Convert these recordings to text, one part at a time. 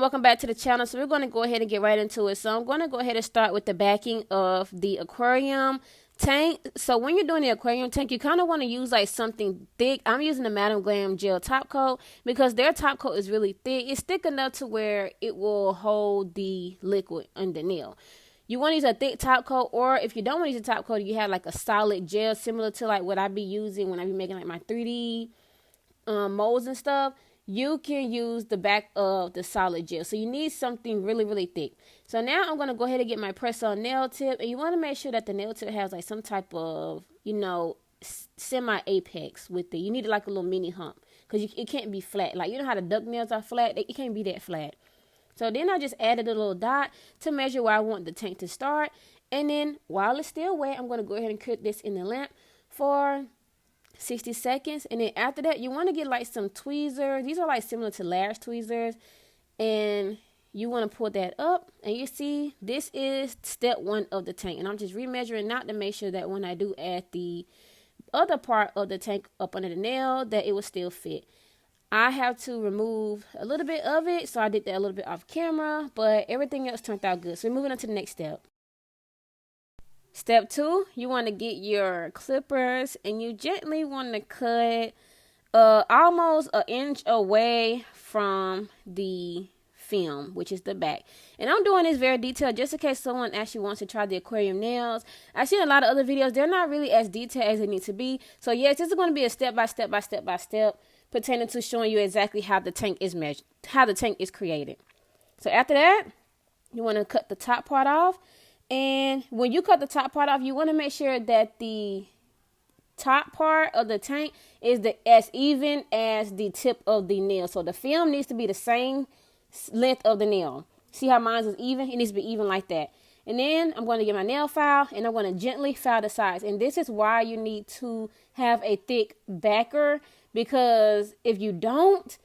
welcome back to the channel. So we're going to go ahead and get right into it. So I'm going to go ahead and start with the backing of the aquarium tank. So when you're doing the aquarium tank, you kind of want to use like something thick. I'm using the Madam Glam gel top coat because their top coat is really thick. It's thick enough to where it will hold the liquid on the nail. You want to use a thick top coat, or if you don't want to use a top coat, you have like a solid gel similar to like what I be using when I be making like my 3D molds and stuff. You can use the back of the solid gel. So you need something really, really thick. So now I'm going to go ahead and get my press-on nail tip. And you want to make sure that the nail tip has like some type of, semi-apex with it. You need like a little mini hump because it can't be flat. Like, you know how the duck nails are flat? It can't be that flat. So then I just added a little dot to measure where I want the tank to start. And then while it's still wet, I'm going to go ahead and cook this in the lamp for 60 seconds. And then after that, you want to get like some tweezers. These are like similar to lash tweezers. And you want to pull that up. And you see, this is step 1 of the tank. And I'm just remeasuring out to make sure that when I do add the other part of the tank up under the nail, that it will still fit. I have to remove a little bit of it, so I did that a little bit off camera, but everything else turned out good. So we're moving on to the next step. Step 2, you want to get your clippers and you gently want to cut almost an inch away from the film, which is the back. And I'm doing this very detailed just in case someone actually wants to try the aquarium nails. I've seen a lot of other videos. They're not really as detailed as they need to be. So yes, this is going to be a step by step pertaining to showing you exactly how the tank is measured, how the tank is created. So after that, you want to cut the top part off. And when you cut the top part off, you want to make sure that the top part of the tank is as even as the tip of the nail. So the film needs to be the same length of the nail. See how mine is even? It needs to be even like that. And then I'm going to get my nail file and I'm going to gently file the sides. And this is why you need to have a thick backer, because if you don't,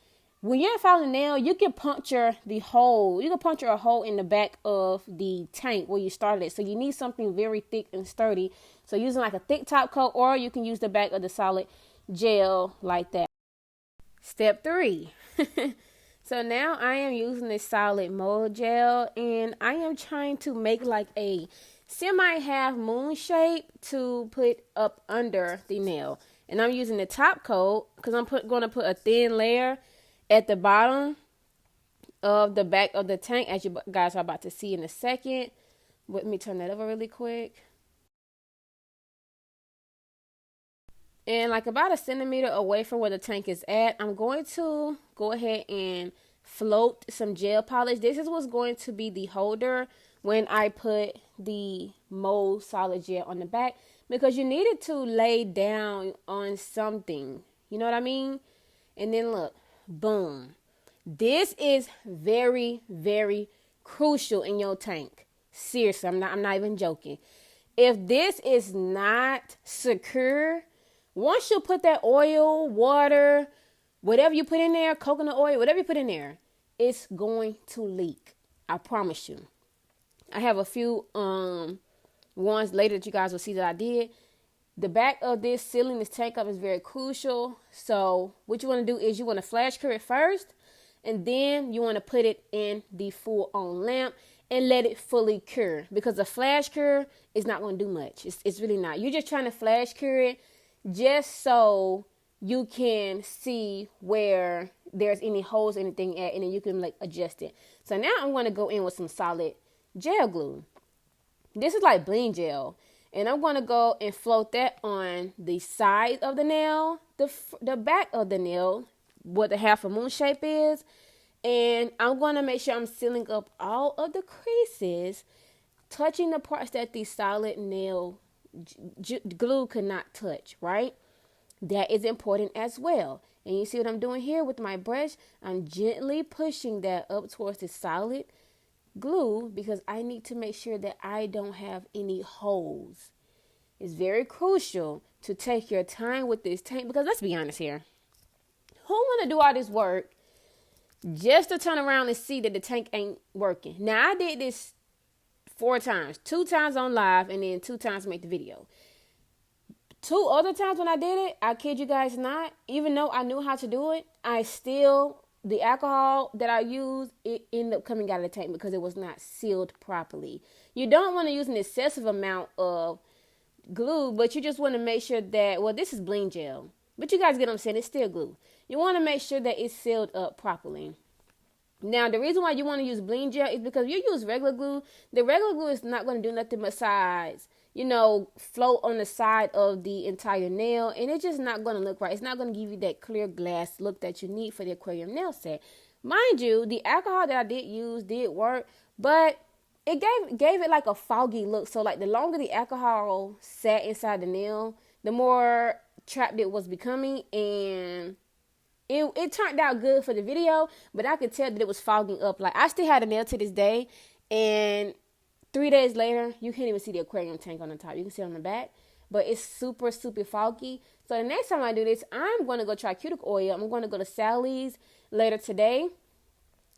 when you're filing a nail, you can puncture the hole. You can puncture a hole in the back of the tank where you started it. So you need something very thick and sturdy. So using like a thick top coat, or you can use the back of the solid gel like that. Step 3. So now I am using this solid mold gel and I am trying to make like a semi-half moon shape to put up under the nail. And I'm using the top coat because I'm going to put a thin layer at the bottom of the back of the tank, as you guys are about to see in a second. Let me turn that over really quick. And like about a centimeter away from where the tank is at, I'm going to go ahead and float some gel polish. This is what's going to be the holder when I put the mold solid gel on the back, because you need it to lay down on something. You know what I mean? And then look, boom. This is very, very crucial in your tank. Seriously, I'm not even joking. If this is not secure, once you put that oil, water, whatever you put in there, coconut oil, whatever you put in there, it's going to leak. I promise you. I have a few ones later that you guys will see that I did. The back of this sealing this tank up is very crucial. So what you want to do is you want to flash cure it first, and then you want to put it in the full on lamp and let it fully cure, because the flash cure is not going to do much. It's really not. You're just trying to flash cure it just so you can see where there's any holes or anything at, and then you can like adjust it. So now I'm going to go in with some solid gel glue. This is like bling gel, and I'm going to go and float that on the side of the nail, the back of the nail, what the half a moon shape is, and I'm going to make sure I'm sealing up all of the creases, touching the parts that the solid nail glue could not touch, right? That is important as well. And you see what I'm doing here with my brush? I'm gently pushing that up towards the solid glue because I need to make sure that I don't have any holes. It's very crucial to take your time with this tank, because let's be honest here. Who want to do all this work just to turn around and see that the tank ain't working? Now, I did this 4 times, 2 times on live and then 2 times to make the video. 2 other times when I did it, I kid you guys not, even though I knew how to do it, I still the alcohol that I used, it ended up coming out of the tank because it was not sealed properly. You don't want to use an excessive amount of glue, but you just want to make sure that, well, this is bling gel, but you guys get what I'm saying, it's still glue. You want to make sure that it's sealed up properly. Now, the reason why you want to use bling gel is because if you use regular glue, the regular glue is not going to do nothing besides, float on the side of the entire nail, and it's just not going to look right. It's not going to give you that clear glass look that you need for the aquarium nail set. Mind you, the alcohol that I did use did work, but it gave it like a foggy look. So like the longer the alcohol sat inside the nail, the more trapped it was becoming, and it turned out good for the video, but I could tell that it was fogging up. Like, I still had a nail to this day, and 3 days later, you can't even see the aquarium tank on the top. You can see it on the back, but it's super, super foggy. So the next time I do this, I'm going to go try cuticle oil. I'm going to go to Sally's later today.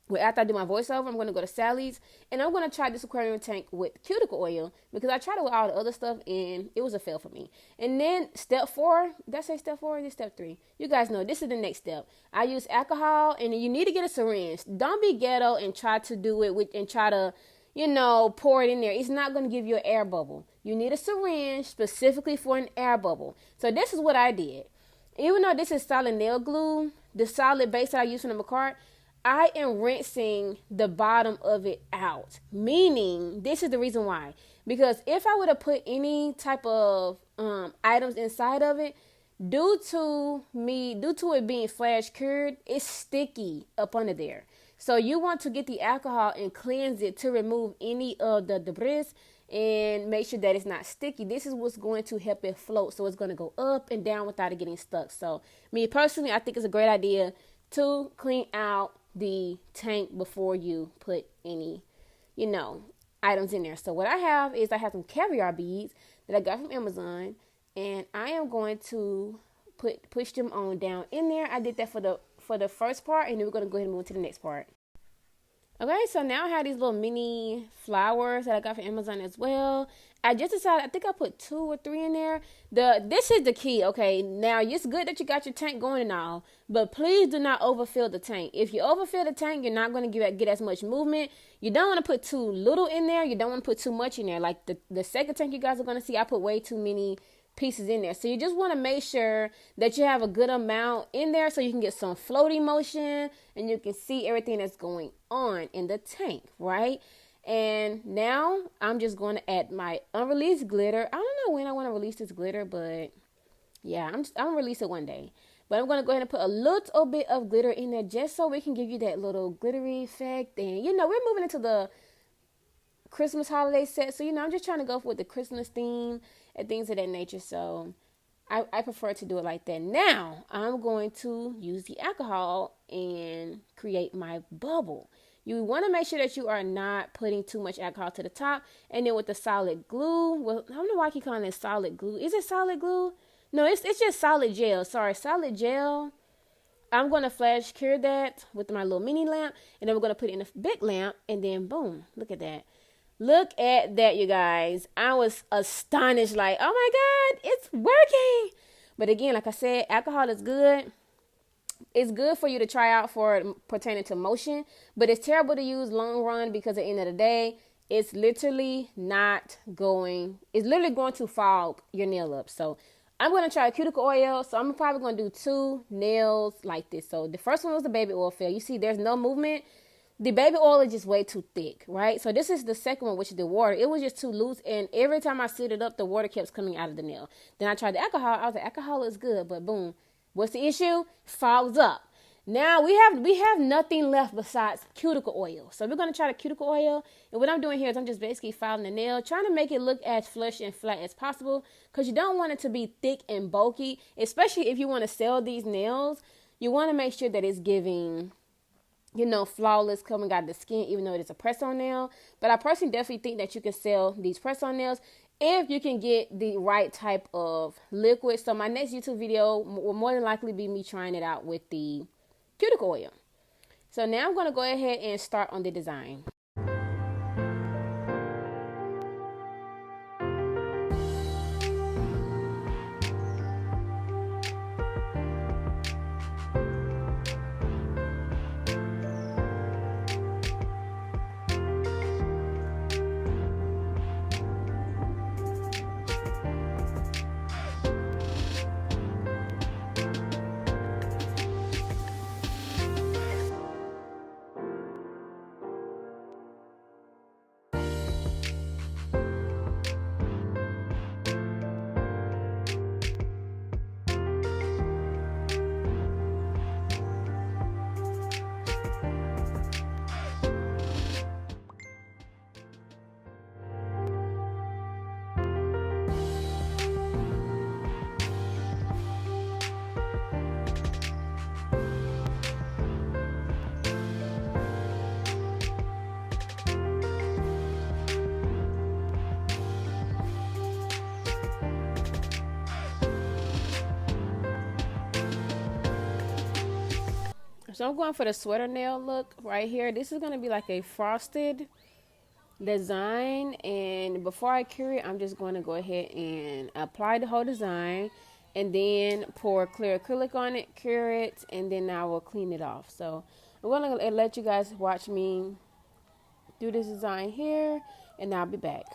Well, after I do my voiceover, I'm going to go to Sally's, and I'm going to try this aquarium tank with cuticle oil, because I tried it with all the other stuff, and it was a fail for me. And then step 4, did I say step 4 or is it step 3? You guys know, this is the next step. I use alcohol, and you need to get a syringe. Don't be ghetto and try to do it and try to, pour it in there. It's not going to give you an air bubble. You need a syringe specifically for an air bubble. So this is what I did. Even though this is solid nail glue, the solid base that I use from the McCart, I am rinsing the bottom of it out. Meaning, this is the reason why. Because if I would have put any type of items inside of it, due to it being flash cured, it's sticky up under there. So you want to get the alcohol and cleanse it to remove any of the debris and make sure that it's not sticky. This is what's going to help it float. So it's going to go up and down without it getting stuck. So me personally, I think it's a great idea to clean out the tank before you put any, items in there. So what I have some caviar beads that I got from Amazon, and I am going to push them on down in there. I did that for the first part, and then we're going to go ahead and move to the next part. Okay, so now I have these little mini flowers that I got from Amazon as well. I just decided, I think I put 2 or 3 in there. This is the key, okay? Now, it's good that you got your tank going and all, but please do not overfill the tank. If you overfill the tank, you're not going to get as much movement. You don't want to put too little in there. You don't want to put too much in there. Like the second tank you guys are going to see, I put way too many pieces in there. So you just want to make sure that you have a good amount in there so you can get some floating motion and you can see everything that's going on in the tank, right? And now I'm just going to add my unreleased glitter. I don't know when I want to release this glitter, but yeah, I'm going to release it one day. But I'm going to go ahead and put a little bit of glitter in there just so we can give you that little glittery effect. And, we're moving into the Christmas holiday set. So, I'm just trying to go with the Christmas theme and things of that nature. So I prefer to do it like that. Now I'm going to use the alcohol and create my bubble. You want to make sure that you are not putting too much alcohol to the top. And then with the solid glue, well, I don't know why I keep calling it solid glue. Is it solid glue? No, it's just solid gel. Sorry, solid gel. I'm going to flash cure that with my little mini lamp. And then we're going to put it in a big lamp. And then boom, look at that. Look at that, you guys. I was astonished, like, oh my God, it's working. But again, like I said, alcohol is good. It's good for you to try out for pertaining to motion, but it's terrible to use long run because at the end of the day, it's literally going to fog your nail up. So I'm going to try cuticle oil. So I'm probably going to do 2 nails like this. So the first one was the baby oil fill. You see, there's no movement. The baby oil is just way too thick, right? So this is the second one, which is the water. It was just too loose, and every time I sealed it up, the water kept coming out of the nail. Then I tried the alcohol. I was like, alcohol is good, but boom. What's the issue? Fogs up. Now we have nothing left besides cuticle oil. So we're going to try the cuticle oil. And what I'm doing here is I'm just basically filing the nail, trying to make it look as flush and flat as possible, because you don't want it to be thick and bulky, especially if you want to sell these nails. You want to make sure that it's giving, flawless coming out of the skin, even though it is a press-on nail. But I personally definitely think that you can sell these press-on nails if you can get the right type of liquid. So my next YouTube video will more than likely be me trying it out with the cuticle oil. So now I'm going to go ahead and start on the design. So I'm going for the sweater nail look right here. This is going to be like a frosted design, and before I cure it, I'm just going to go ahead and apply the whole design and then pour clear acrylic on it, cure it, and then I will clean it off. So I'm going to let you guys watch me do this design here, and I'll be back.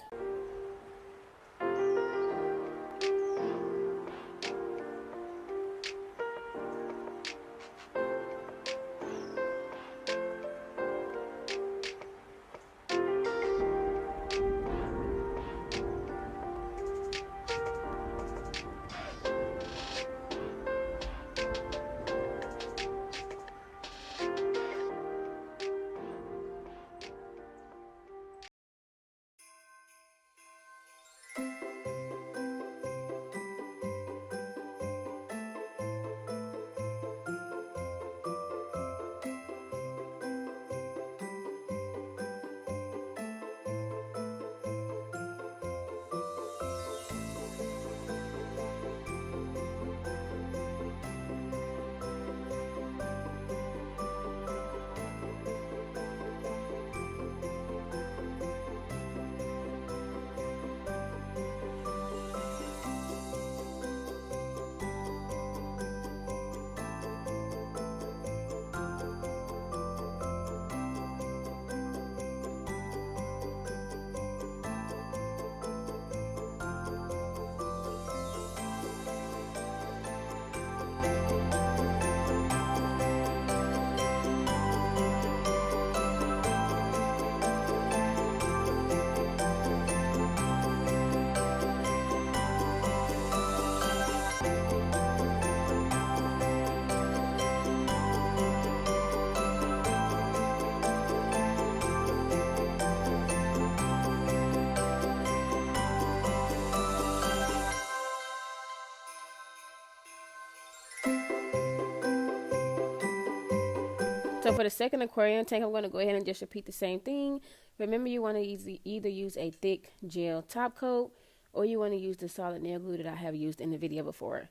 So for the second aquarium tank, I'm going to go ahead and just repeat the same thing. Remember, you want to either use a thick gel top coat, or you want to use the solid nail glue that I have used in the video before.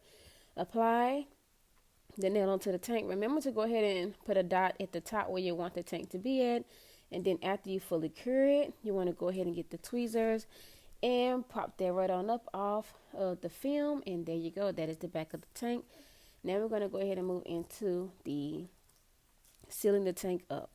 Apply the nail onto the tank. Remember to go ahead and put a dot at the top where you want the tank to be at. And then after you fully cure it, you want to go ahead and get the tweezers and pop that right on up off of the film. And there you go. That is the back of the tank. Now we're going to go ahead and move into the sealing the tank up.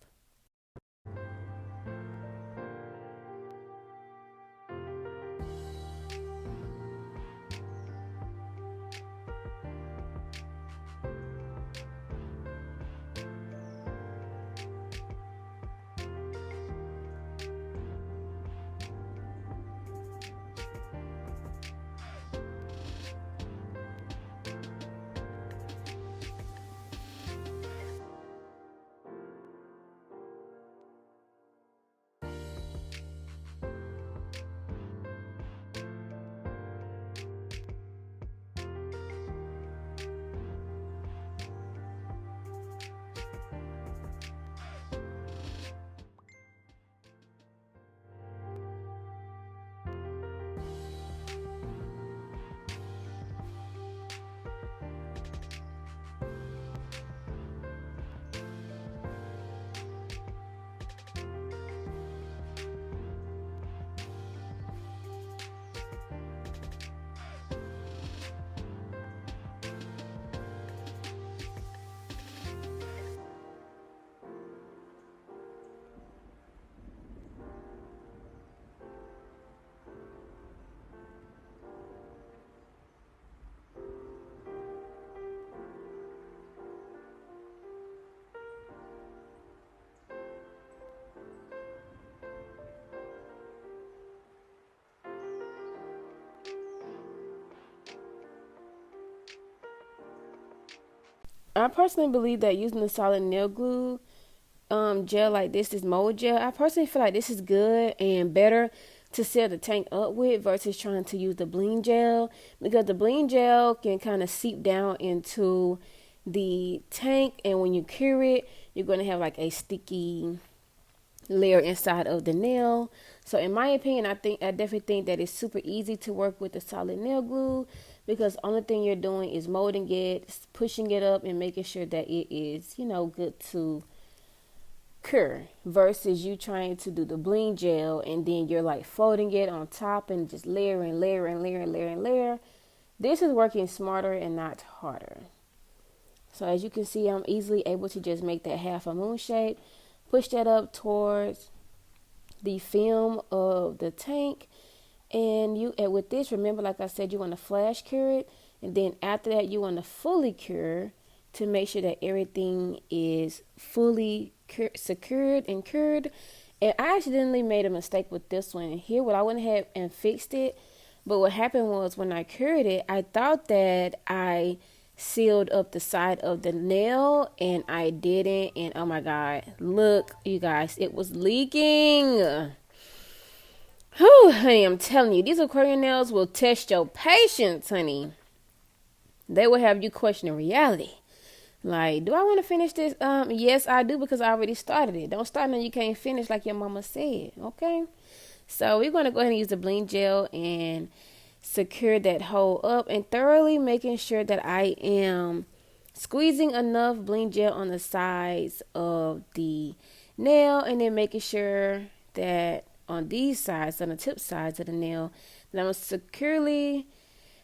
I personally believe that using the solid nail glue gel like this mold gel, I personally feel like this is good and better to seal the tank up with versus trying to use the bling gel, because the bling gel can kind of seep down into the tank, and when you cure it, you're going to have like a sticky layer inside of the nail. So in my opinion, I definitely think that it's super easy to work with the solid nail glue, because only thing you're doing is molding it, pushing it up, and making sure that it is, you know, good to cure, versus you trying to do the bling gel and then you're like folding it on top and just layering, layer. This is working smarter and not harder. So as you can see, I'm easily able to just make that half a moon shape, push that up towards the film of the tank. And with this, remember, like I said, you want to flash cure it, and then after that you want to fully cure to make sure that everything is fully secured and cured. And I accidentally made a mistake with this one here. Well, I went ahead and fixed it, but what happened was when I cured it, I thought that I sealed up the side of the nail, and I didn't. And oh my god, look you guys, it was leaking. Whew, honey, I'm telling you, these aquarium nails will test your patience, honey. They will have you questioning reality. Like, do I want to finish this? Yes, I do, because I already started it. Don't start now you can't finish, like your mama said, okay? So we're going to go ahead and use the bling gel and secure that hole up, and thoroughly making sure that I am squeezing enough bling gel on the sides of the nail, and then making sure that on these sides, on the tip sides of the nail, that I'm securely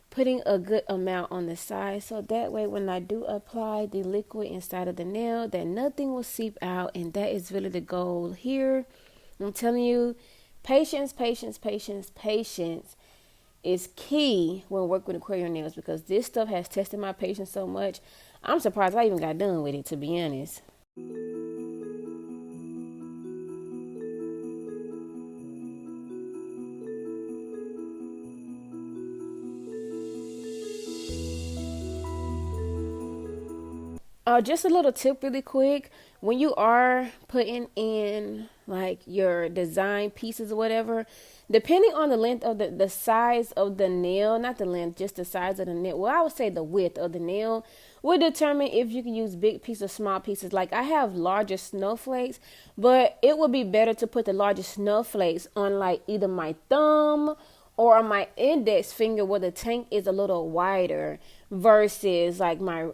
putting a good amount on the side, so that way when I do apply the liquid inside of the nail, that nothing will seep out. And that is really the goal here. I'm telling you, patience is key when working with aquarium nails, because this stuff has tested my patience so much. I'm surprised I even got done with it, to be honest. Just a little tip really quick. When you are putting in like your design pieces or whatever, depending on the length of the size of the nail, not the length, just the size of the nail. Well, I would say the width of the nail will determine if you can use big pieces or small pieces. Like I have larger snowflakes, but it would be better to put the larger snowflakes on like either my thumb or on my index finger where the tank is a little wider, versus like my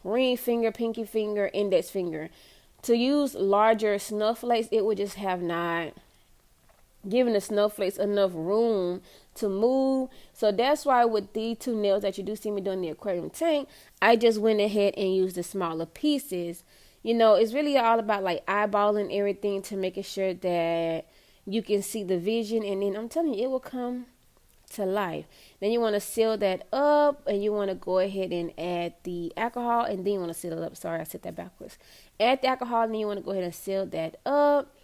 ring finger, pinky finger, index finger. To use larger snowflakes, it would just have not given the snowflakes enough room to move. So that's why with these two nails that you do see me doing the aquarium tank, I just went ahead and used the smaller pieces. You know, it's really all about like eyeballing everything to making sure that you can see the vision, and then I'm telling you, it will come to life. Then you want to seal that up, and you want to go ahead and add the alcohol, and then you want to seal it up. Sorry, I said that backwards. Add the alcohol, and then you want to go ahead and seal that up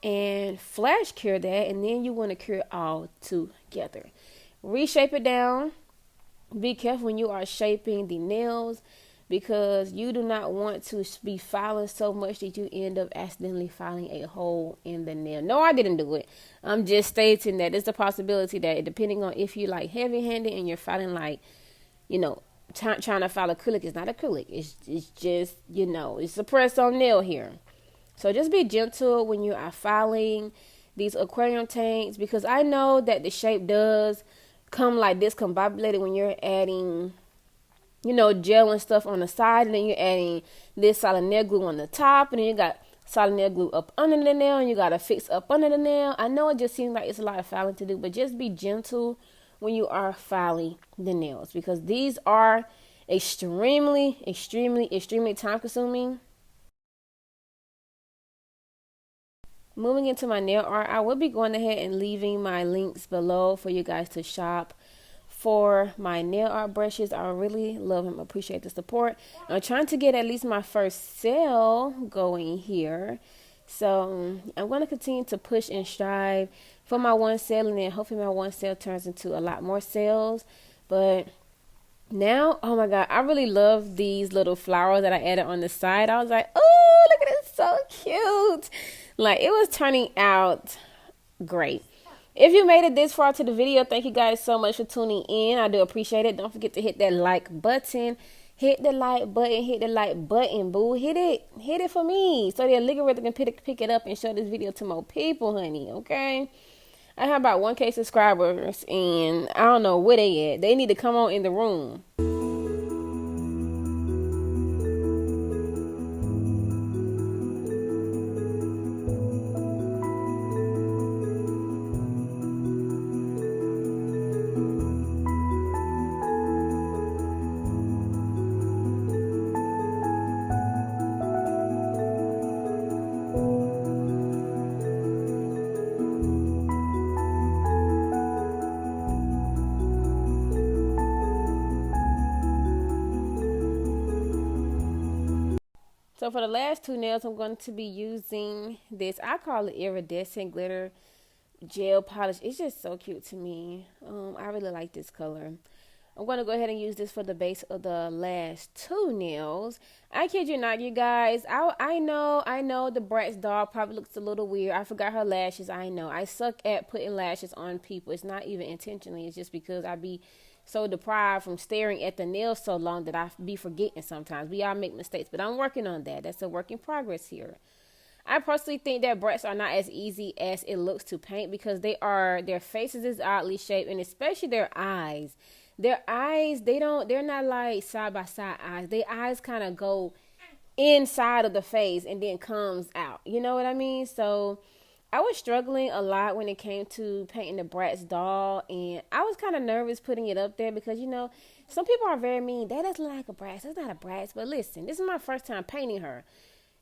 and flash cure that, and then you want to cure it all together. Reshape it down. Be careful when you are shaping the nails, because you do not want to be filing so much that you end up accidentally filing a hole in the nail. No, I didn't do it. I'm just stating that it's a possibility that depending on if you like heavy-handed and you're filing like, you know, trying to file acrylic. It's not acrylic. It's just, you know, it's a press-on nail here. So just be gentle when you are filing these aquarium tanks, because I know that the shape does come like discombobulated when you're adding, you know, gel and stuff on the side, and then you're adding this solid nail glue on the top, and then you got solid nail glue up under the nail, and you got to fix up under the nail. I know it just seems like it's a lot of filing to do, but just be gentle when you are filing the nails, because these are extremely time consuming. Moving into my nail art, I will be going ahead and leaving my links below for you guys to shop for my nail art brushes. I really love them, appreciate the support. I'm trying to get at least my first sale going here, so I'm going to continue to push and strive for my one sale, and then hopefully my one sale turns into a lot more sales. But now, oh my god, I really love these little flowers that I added on the side. I was like, oh, look at it, so cute. Like, it was turning out great. If you made it this far to the video, thank you guys so much for tuning in. I do appreciate it. Don't forget to hit that like button. Hit the like button. Hit the like button, boo. Hit it. Hit it for me, so the algorithm can pick it up and show this video to more people, honey. Okay? I have about 1K subscribers, and I don't know where they at. They need to come on in the room. So for the last two nails, I'm going to be using this. I call it iridescent glitter gel polish. It's just so cute to me. I really like this color. I'm going to go ahead and use this for the base of the last two nails. I kid you not, you guys. I know the BRATZ doll probably looks a little weird. I forgot her lashes. I know. I suck at putting lashes on people. It's not even intentionally. It's just because I be so deprived from staring at the nails so long that I be forgetting sometimes. We all make mistakes, but I'm working on that. That's a work in progress here. I personally think that BRATZ are not as easy as it looks to paint because their faces is oddly shaped, and especially their eyes. Their eyes, they're not like side by side eyes. Their eyes kind of go inside of the face and then comes out. You know what I mean? So I was struggling a lot when it came to painting the BRATZ doll, and I was kind of nervous putting it up there because, you know, some people are very mean. That doesn't look like a BRATZ. That's not a BRATZ. But listen, this is my first time painting her.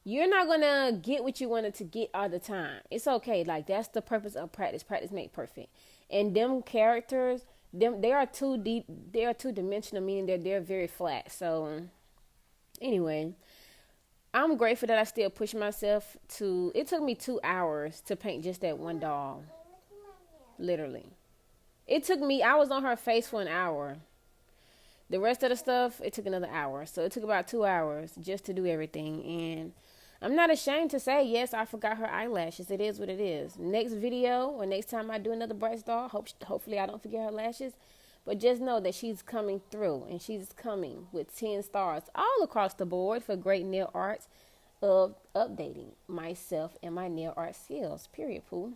You're not going to get what you wanted to get all the time. It's okay. Like, that's the purpose of practice. Practice make perfect. And them characters, they are two-dimensional, meaning that they're very flat. So, anyway, I'm grateful that I still push myself to. It took me 2 hours to paint just that one doll. Literally. I was on her face for an hour. The rest of the stuff, it took another hour. So it took about 2 hours just to do everything. And I'm not ashamed to say, yes, I forgot her eyelashes. It is what it is. Next video or next time I do another BRATZ doll, hopefully I don't forget her lashes. But just know that she's coming through, and she's coming with 10 stars all across the board for great nail arts of updating myself and my nail art skills, period, poo.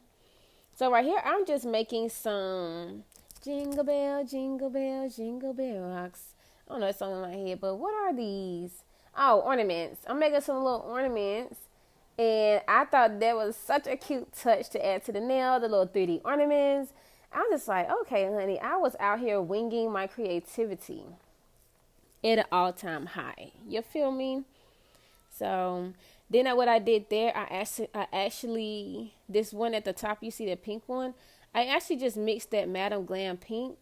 So right here, I'm just making some jingle bell, jingle bell, jingle bell rocks. I don't know that song in my head, but what are these? Oh, ornaments. I'm making some little ornaments, and I thought that was such a cute touch to add to the nail, the little 3D ornaments. I'm just like, okay, honey, I was out here winging my creativity at an all-time high. You feel me? So then what I did there, I actually, this one at the top, you see the pink one, I actually just mixed that Madam Glam pink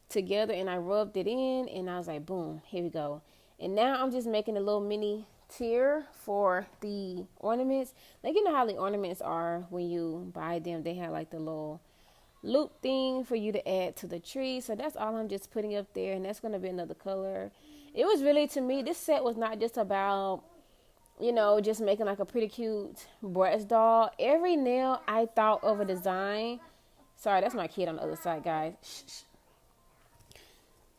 together, and I rubbed it in, and I was like, boom, here we go. And now I'm just making a little mini tier for the ornaments. Like, you know how the ornaments are when you buy them, they have like the little loop thing for you to add to the tree. So that's all I'm just putting up there, and that's going to be another color. It was really, to me, this set was not just about, you know, just making like a pretty cute BRATZ doll. Every nail I thought of a design. Sorry, that's my kid on the other side, guys. Shh.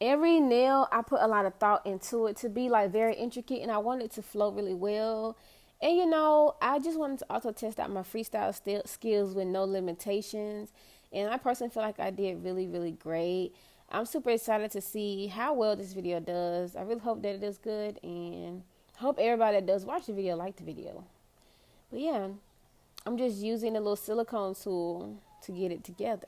Every nail, I put a lot of thought into it to be like very intricate, and I wanted it to flow really well. And, you know, I just wanted to also test out my freestyle skills with no limitations. And I personally feel like I did really, really great. I'm super excited to see how well this video does. I really hope that it does good, and hope everybody that does watch the video like the video. But yeah, I'm just using a little silicone tool to get it together.